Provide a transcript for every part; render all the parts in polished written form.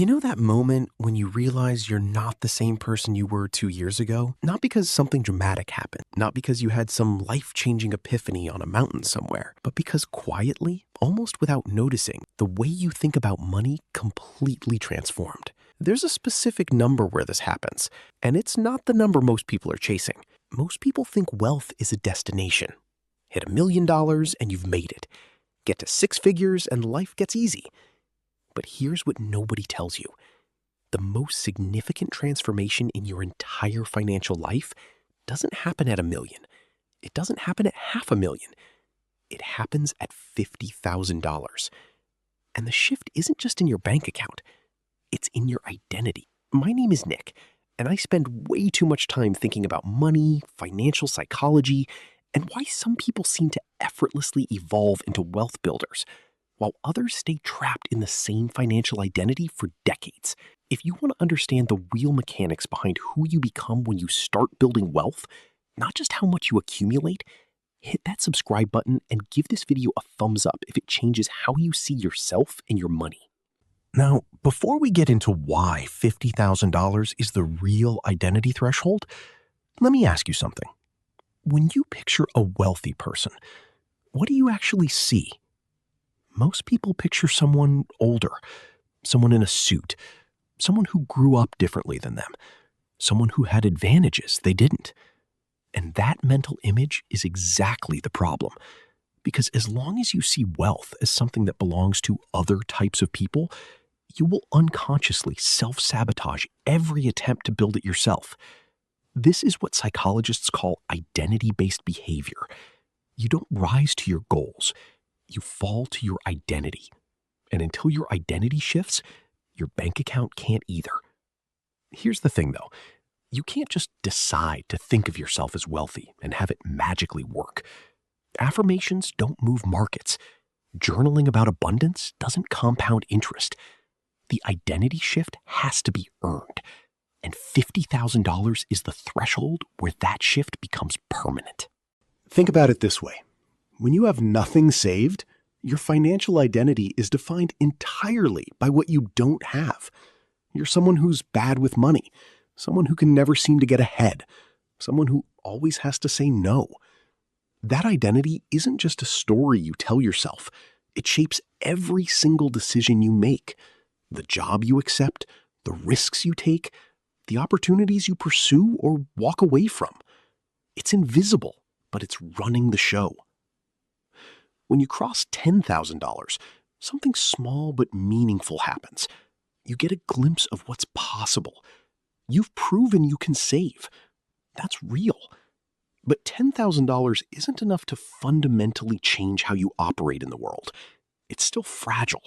You know that moment when you realize you're not the same person you were 2 years ago? Not because something dramatic happened, not because you had some life-changing epiphany on a mountain somewhere, but because quietly, almost without noticing, the way you think about money completely transformed. There's a specific number where this happens, and it's not the number most people are chasing. Most people think wealth is a destination. Hit $1 million and you've made it. Get to 6 figures and life gets easy. But here's what nobody tells you. The most significant transformation in your entire financial life doesn't happen at $1 million. It doesn't happen at $500,000. It happens at $50,000. And the shift isn't just in your bank account. It's in your identity. My name is Nick, and I spend way too much time thinking about money, financial psychology, and why some people seem to effortlessly evolve into wealth builders, while others stay trapped in the same financial identity for decades. If you want to understand the real mechanics behind who you become when you start building wealth, not just how much you accumulate, hit that subscribe button and give this video a thumbs up if it changes how you see yourself and your money. Now, before we get into why $50,000 is the real identity threshold, let me ask you something. When you picture a wealthy person, what do you actually see? Most people picture someone older, someone in a suit, someone who grew up differently than them, someone who had advantages they didn't. And that mental image is exactly the problem. Because as long as you see wealth as something that belongs to other types of people, you will unconsciously self-sabotage every attempt to build it yourself. This is what psychologists call identity-based behavior. You don't rise to your goals. You fall to your identity. And until your identity shifts, your bank account can't either. Here's the thing, though. You can't just decide to think of yourself as wealthy and have it magically work. Affirmations don't move markets. Journaling about abundance doesn't compound interest. The identity shift has to be earned. And $50,000 is the threshold where that shift becomes permanent. Think about it this way. When you have nothing saved, your financial identity is defined entirely by what you don't have. You're someone who's bad with money, someone who can never seem to get ahead, someone who always has to say no. That identity isn't just a story you tell yourself. It shapes every single decision you make, the job you accept, the risks you take, the opportunities you pursue or walk away from. It's invisible, but it's running the show. When you cross $10,000, something small but meaningful happens. You get a glimpse of what's possible. You've proven you can save. That's real. But $10,000 isn't enough to fundamentally change how you operate in the world. It's still fragile.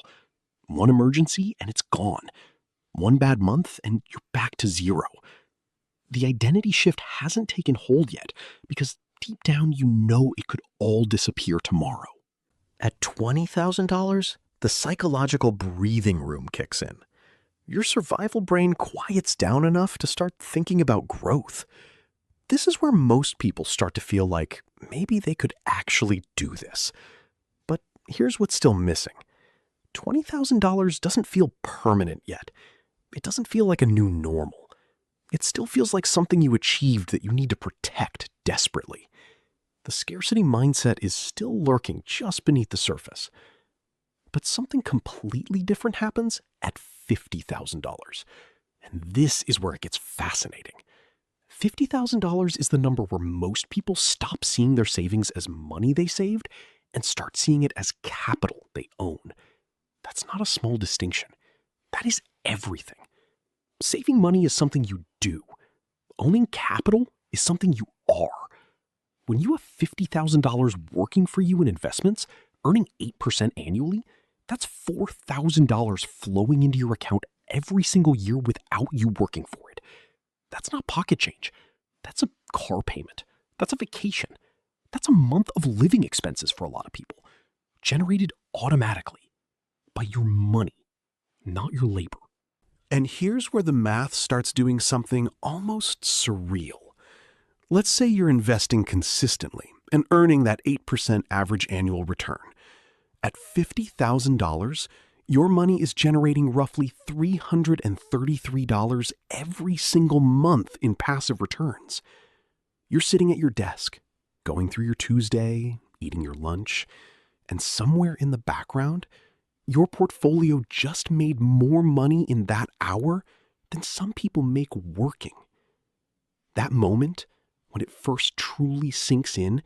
One emergency and it's gone. One bad month and you're back to zero. The identity shift hasn't taken hold yet because deep down you know it could all disappear tomorrow. At $20,000, the psychological breathing room kicks in. Your survival brain quiets down enough to start thinking about growth. This is where most people start to feel like maybe they could actually do this. But here's what's still missing. $20,000 doesn't feel permanent yet. It doesn't feel like a new normal. It still feels like something you achieved that you need to protect desperately. The scarcity mindset is still lurking just beneath the surface. But something completely different happens at $50,000. And this is where it gets fascinating. $50,000 is the number where most people stop seeing their savings as money they saved and start seeing it as capital they own. That's not a small distinction. That is everything. Saving money is something you do. Owning capital is something you are. When you have $50,000 working for you in investments, earning 8% annually, that's $4,000 flowing into your account every single year without you working for it. That's not pocket change. That's a car payment. That's a vacation. That's a month of living expenses for a lot of people, generated automatically by your money, not your labor. And here's where the math starts doing something almost surreal. Let's say you're investing consistently and earning that 8% average annual return. At $50,000, Your money is generating roughly $333 every single month in passive returns. You're sitting at your desk, going through your Tuesday, eating your lunch, and somewhere in the background, your portfolio just made more money in that hour than some people make working. That moment, when it first truly sinks in,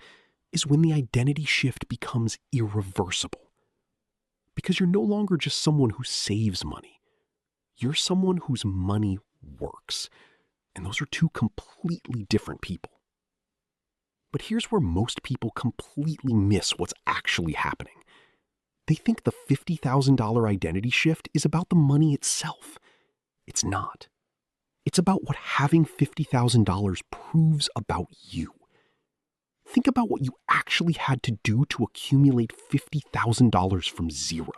is when the identity shift becomes irreversible. Because you're no longer just someone who saves money. You're someone whose money works. And those are two completely different people. But here's where most people completely miss what's actually happening. They think the $50,000 identity shift is about the money itself. It's not. It's about what having $50,000 proves about you. Think about what you actually had to do to accumulate $50,000 from zero.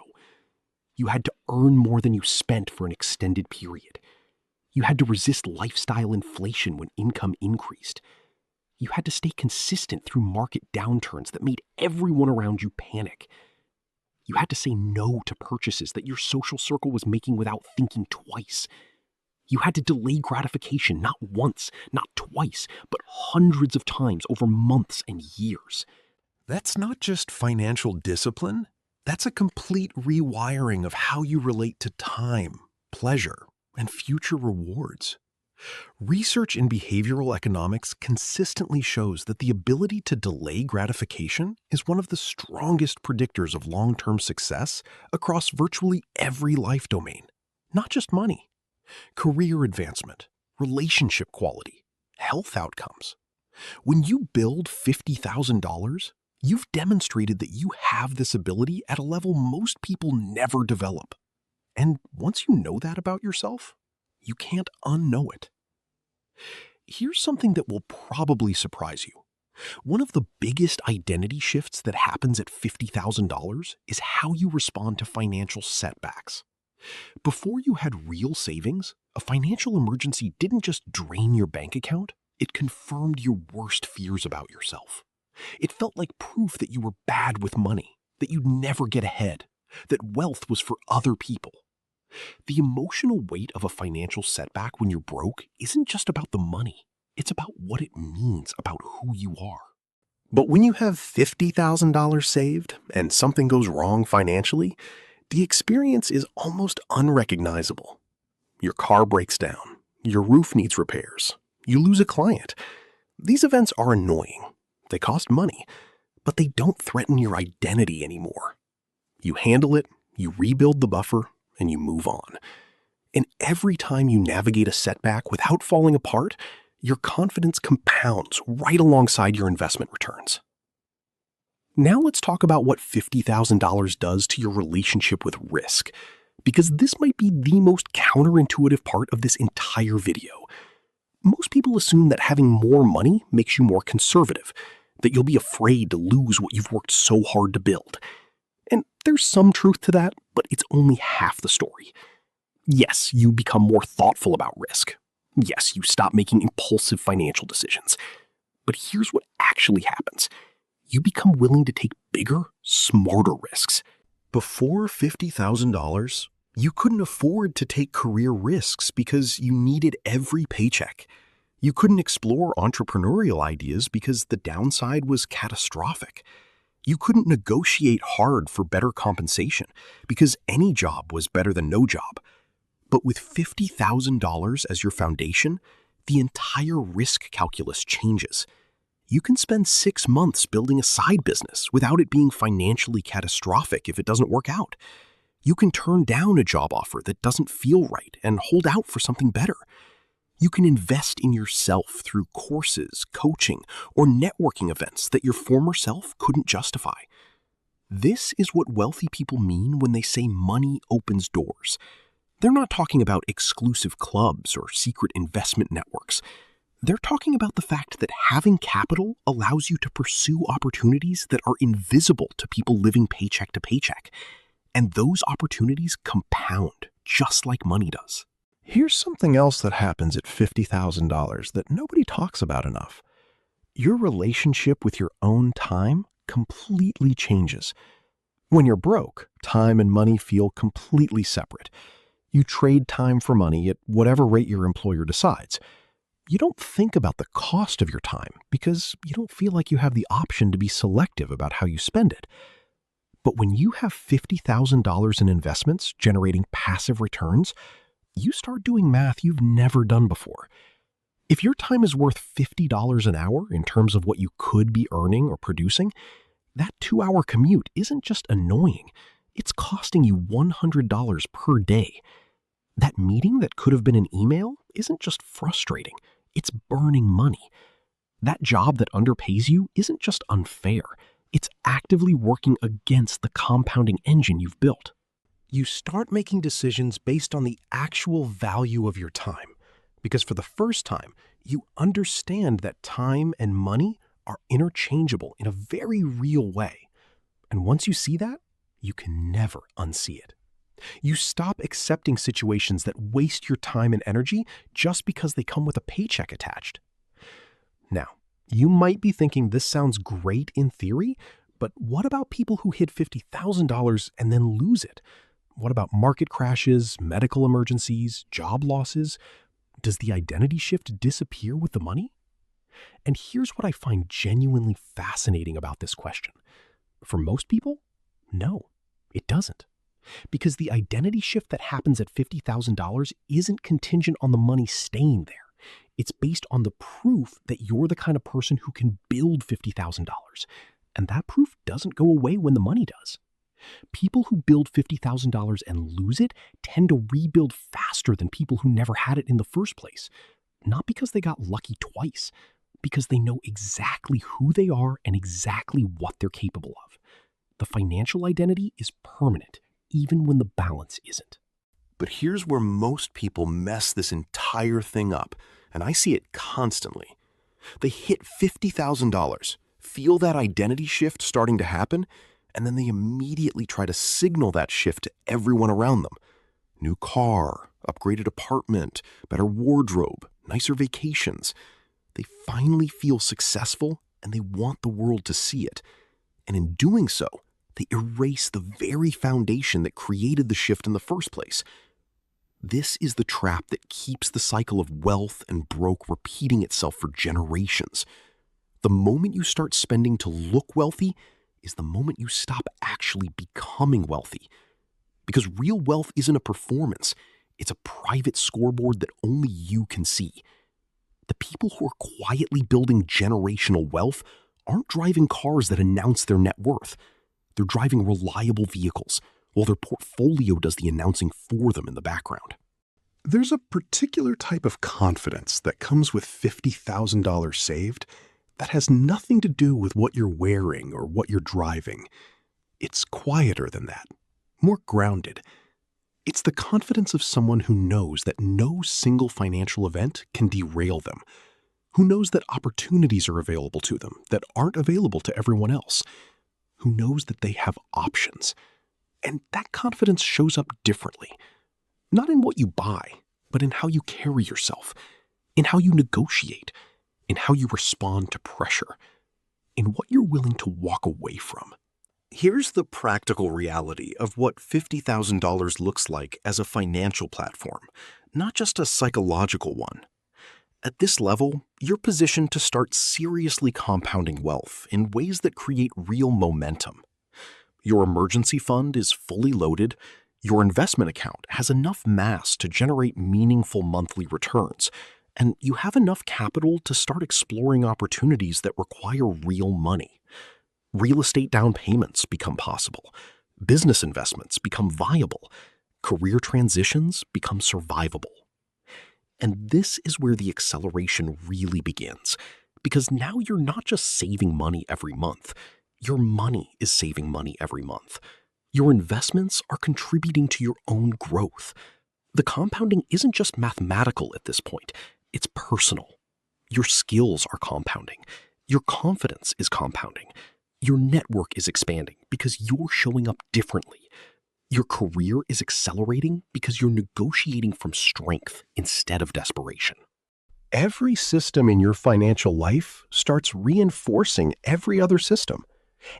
You had to earn more than you spent for an extended period. You had to resist lifestyle inflation when income increased. You had to stay consistent through market downturns that made everyone around you panic. You had to say no to purchases that your social circle was making without thinking twice. You had to delay gratification not once, not twice, but hundreds of times over months and years. That's not just financial discipline. That's a complete rewiring of how you relate to time, pleasure, and future rewards. Research in behavioral economics consistently shows that the ability to delay gratification is one of the strongest predictors of long-term success across virtually every life domain, not just money. Career advancement, relationship quality, health outcomes. When you build $50,000, you've demonstrated that you have this ability at a level most people never develop. And once you know that about yourself, you can't unknow it. Here's something that will probably surprise you. One of the biggest identity shifts that happens at $50,000 is how you respond to financial setbacks. Before you had real savings, a financial emergency didn't just drain your bank account, it confirmed your worst fears about yourself. It felt like proof that you were bad with money, that you'd never get ahead, that wealth was for other people. The emotional weight of a financial setback when you're broke isn't just about the money, it's about what it means about who you are. But when you have $50,000 saved and something goes wrong financially, the experience is almost unrecognizable. Your car breaks down, your roof needs repairs, you lose a client. These events are annoying. They cost money, but they don't threaten your identity anymore. You handle it, you rebuild the buffer, and you move on. And every time you navigate a setback without falling apart, your confidence compounds right alongside your investment returns. Now let's talk about what $50,000 does to your relationship with risk, because this might be the most counterintuitive part of this entire video. Most people assume that having more money makes you more conservative, that you'll be afraid to lose what you've worked so hard to build. And there's some truth to that, but it's only half the story. Yes, you become more thoughtful about risk. Yes, you stop making impulsive financial decisions. But here's what actually happens. You become willing to take bigger, smarter risks. Before $50,000, you couldn't afford to take career risks because you needed every paycheck. You couldn't explore entrepreneurial ideas because the downside was catastrophic. You couldn't negotiate hard for better compensation because any job was better than no job. But with $50,000 as your foundation, the entire risk calculus changes. You can spend 6 months building a side business without it being financially catastrophic if it doesn't work out. You can turn down a job offer that doesn't feel right and hold out for something better. You can invest in yourself through courses, coaching, or networking events that your former self couldn't justify. This is what wealthy people mean when they say money opens doors. They're not talking about exclusive clubs or secret investment networks. They're talking about the fact that having capital allows you to pursue opportunities that are invisible to people living paycheck to paycheck. And those opportunities compound just like money does. Here's something else that happens at $50,000 that nobody talks about enough. Your relationship with your own time completely changes. When you're broke, time and money feel completely separate. You trade time for money at whatever rate your employer decides. You don't think about the cost of your time because you don't feel like you have the option to be selective about how you spend it. But when you have $50,000 in investments generating passive returns, you start doing math you've never done before. If your time is worth $50 an hour in terms of what you could be earning or producing, that 2-hour commute isn't just annoying, it's costing you $100 per day. That meeting that could have been an email isn't just frustrating, it's burning money. That job that underpays you isn't just unfair, it's actively working against the compounding engine you've built. You start making decisions based on the actual value of your time, because for the first time, you understand that time and money are interchangeable in a very real way. And once you see that, you can never unsee it. You stop accepting situations that waste your time and energy just because they come with a paycheck attached. Now, you might be thinking this sounds great in theory, but what about people who hit $50,000 and then lose it? What about market crashes, medical emergencies, job losses? Does the identity shift disappear with the money? And here's what I find genuinely fascinating about this question. For most people, no, it doesn't. Because the identity shift that happens at $50,000 isn't contingent on the money staying there. It's based on the proof that you're the kind of person who can build $50,000. And that proof doesn't go away when the money does. People who build $50,000 and lose it tend to rebuild faster than people who never had it in the first place. Not because they got lucky twice, because they know exactly who they are and exactly what they're capable of. The financial identity is permanent, even when the balance isn't. But here's where most people mess this entire thing up, and I see it constantly. They hit $50,000, feel that identity shift starting to happen, and then they immediately try to signal that shift to everyone around them. New car, upgraded apartment, better wardrobe, nicer vacations. They finally feel successful and they want the world to see it. And in doing so, they erase the very foundation that created the shift in the first place. This is the trap that keeps the cycle of wealth and broke repeating itself for generations. The moment you start spending to look wealthy is the moment you stop actually becoming wealthy. Because real wealth isn't a performance. It's a private scoreboard that only you can see. The people who are quietly building generational wealth aren't driving cars that announce their net worth. They're driving reliable vehicles, while their portfolio does the announcing for them in the background. There's a particular type of confidence that comes with $50,000 saved that has nothing to do with what you're wearing or what you're driving. It's quieter than that, more grounded. It's the confidence of someone who knows that no single financial event can derail them, who knows that opportunities are available to them that aren't available to everyone else, who knows that they have options. And that confidence shows up differently, not in what you buy, but in how you carry yourself, in how you negotiate, in how you respond to pressure, in what you're willing to walk away from. Here's the practical reality of what $50,000 looks like as a financial platform, not just a psychological one. At this level, you're positioned to start seriously compounding wealth in ways that create real momentum. Your emergency fund is fully loaded, your investment account has enough mass to generate meaningful monthly returns, and you have enough capital to start exploring opportunities that require real money. Real estate down payments become possible. Business investments become viable. Career transitions become survivable. And this is where the acceleration really begins, because now you're not just saving money every month. Your money is saving money every month. Your investments are contributing to your own growth. The compounding isn't just mathematical at this point, it's personal. Your skills are compounding. Your confidence is compounding. Your network is expanding because you're showing up differently. Your career is accelerating because you're negotiating from strength instead of desperation. Every system in your financial life starts reinforcing every other system.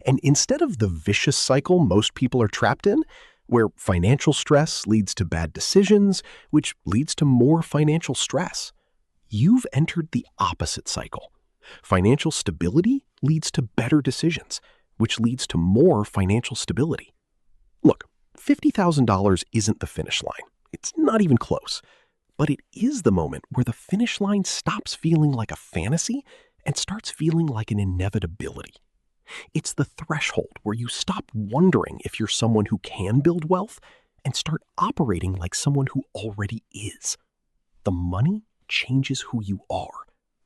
And instead of the vicious cycle most people are trapped in, where financial stress leads to bad decisions, which leads to more financial stress, you've entered the opposite cycle. Financial stability leads to better decisions, which leads to more financial stability. Look, $50,000 isn't the finish line. It's not even close. But it is the moment where the finish line stops feeling like a fantasy and starts feeling like an inevitability. It's the threshold where you stop wondering if you're someone who can build wealth and start operating like someone who already is. The money changes who you are,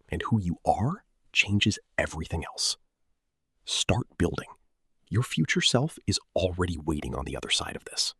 and who you are changes everything else. Start building. Your future self is already waiting on the other side of this.